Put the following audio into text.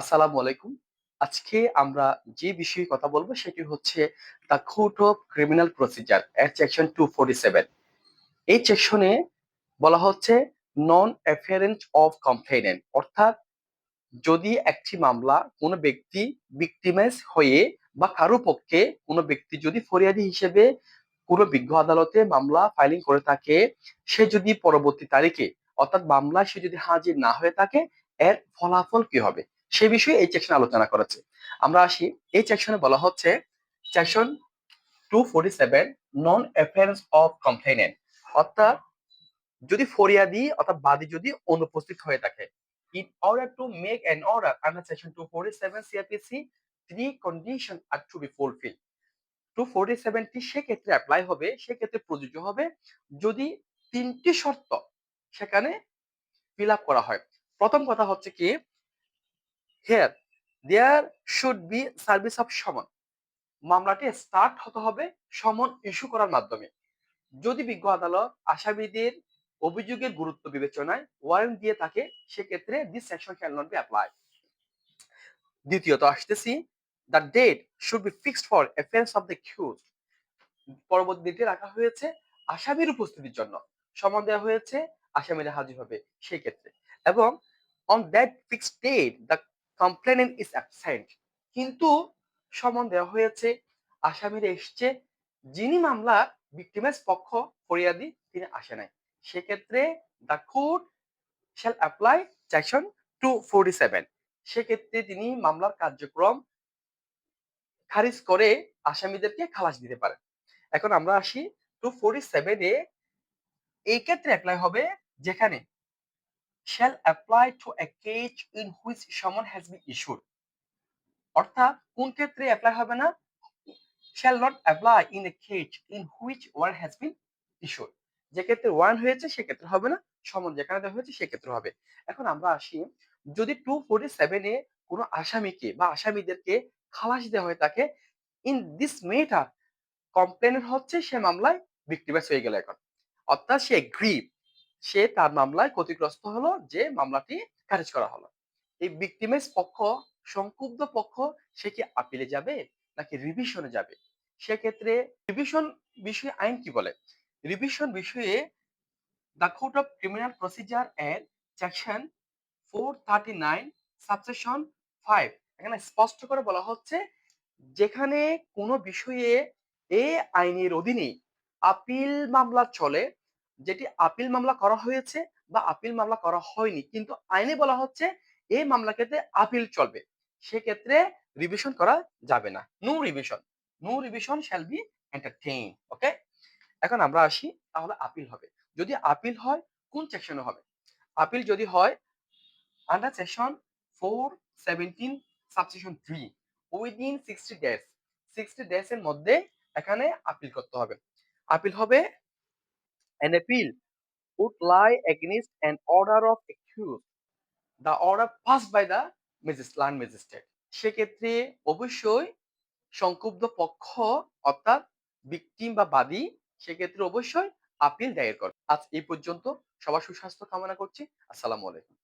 আসসালামু আলাইকুম। আজকে আমরা যে বিষয়ে কথা বলবো সেটি হচ্ছে the code of criminal procedure এর সেকশন 247। এই সেকশনে বলা হচ্ছে নন অ্যাফারেন্স অফ কমপ্লেইনেন্ট, অর্থাৎ যদি একটি মামলা কোনো ব্যক্তি ভিকটিমাইজ হয়ে বা কারো পক্ষে কোনো ব্যক্তি যদি ফরিয়াদি হিসেবে কোনো বিজ্ঞ আদালতে মামলা ফাইলিং করে থাকে, সে যদি পরবর্তী তারিখে অর্থাৎ মামলায় সে যদি হাজির না হয়ে থাকে, এর ফলাফল কি হবে সে বিষয়ে এই সেকশনে আলোচনা করেছে। আমরা আসি, এই সেকশনে বলা হচ্ছে সেকশন 247 নন অ্যাফারেন্স অফ কমপ্লেইনেন্ট, অর্থাৎ যদি ফরিয়াদি অর্থাৎ বাদী যদি অনুপস্থিত হয়ে থাকে, in order to make an order under section 247 CRPC, three conditions are to be fulfilled. 247 টি সেক্ষেত্রে অ্যাপ্লাই হবে, সেক্ষেত্রে প্রযোজ্য হবে যদি তিনটি শর্ত সেখানে ফিল আপ করা হয়। প্রথম কথা হচ্ছে কি, here there should be service of সমন, মামলাটি স্টার্ট হতে হবে সমন ইস্যু করার মাধ্যমে। যদি বিজ্ঞ আদালত আসামিদের অভিযোগের গুরুত্ব বিবেচনায় ওয়ারেন্ট দিয়ে থাকে, সেক্ষেত্রে this section can not be apply. দ্বিতীয়ত আসতেছি, the date should be fixed for offence of the accused, পরবর্তী ডেটে রাখা হয়েছে আসামির উপস্থিতির জন্য, সমন দেওয়া হয়েছে আসামিরা হাজির হবে সেই ক্ষেত্রে। এবং on that fixed date the complainant is absent, কিন্তু সমন দেওয়া হয়েছে আসামিরা এসছে, যিনি মামলা ভিকটিমাইজ পক্ষ ফরিয়াদি তিনি আসে নাই, সেক্ষেত্রে the court shall apply section 247। সেক্ষেত্রে তিনি মামলার কার্যক্রম খারিজ করে আসামিদেরকে খালাস দিতে পারেন। এখন আমরা আসি 247 এ, এই ক্ষেত্রে অ্যাপ্লাই হবে যেখানে shall apply to a case in which summon has been issued, অর্থাৎ কোন ক্ষেত্রে অ্যাপ্লাই হবে না, shall not apply in a case in which warrant has been issued, যে ক্ষেত্রে ওয়ারেন্ট হয়েছে সেক্ষেত্রে হবে না, সমন যেখানে দেওয়া হয়েছে সেক্ষেত্রে হবে। এখন আমরা আসি, যদি 247 এ কোনো আসামিকে বা আসামিদেরকে খালাস দেওয়া হয়ে থাকে, ইন দিস মেটার কমপ্লেনেন্ট হচ্ছে সে মামলায় ভিক্টিমাইজ হয়ে গেল এখন, অর্থাৎ সে গ্রিভ, সে তার মামলায় ক্ষতিগ্রস্ত হলো যে মামলাটি খারিজ করা হলো। এই ভিক্টিমাইজ পক্ষ, সংক্ষুব্ধ পক্ষ, সে কি আপিলে যাবে নাকি রিভিশনে যাবে? সেক্ষেত্রে রিভিশন বিষয়ে আইন কি বলে? রিভিশন বিষয়ে the code of criminal procedure এর সেকশন 439 সাবসেকশন 5, এখানে স্পষ্ট করে বলা হচ্ছে, যেখানে কোনো বিষয়ে এ আইনের অধীনে আপিল মামলা চলে, যেটি আপিল মামলা করা হয়েছে বা আপিল মামলা করা হয়নি, কিন্তু আইনে বলা হচ্ছে এই মামলা ক্ষেত্রে আপিল চলবে, সেক্ষেত্রে রিভিশন করা যাবে না। No revision shall be entertain. Okay, এখন আমরা আসি, তাহলে আপিল হবে, যদি আপিল হয় কোন সেকশনে হবে? আপিল যদি হয় under section 417 subsection 3, within 60 days, 60 days এর মধ্যে এখানে আপিল করতে হবে। আপিল হবে an appeal would lie against an order of accused, the order passed by the land magistrate। সেক্ষেত্রে অবশ্যই সংক্ষুব্ধ পক্ষ অর্থাৎ ভিকটিম বা বাদী সেক্ষেত্রে অবশ্যই আপিল দায়ের করে। আজ এই পর্যন্ত, সবার সুস্বাস্থ্য কামনা করছি। আসসালামু আলাইকুম।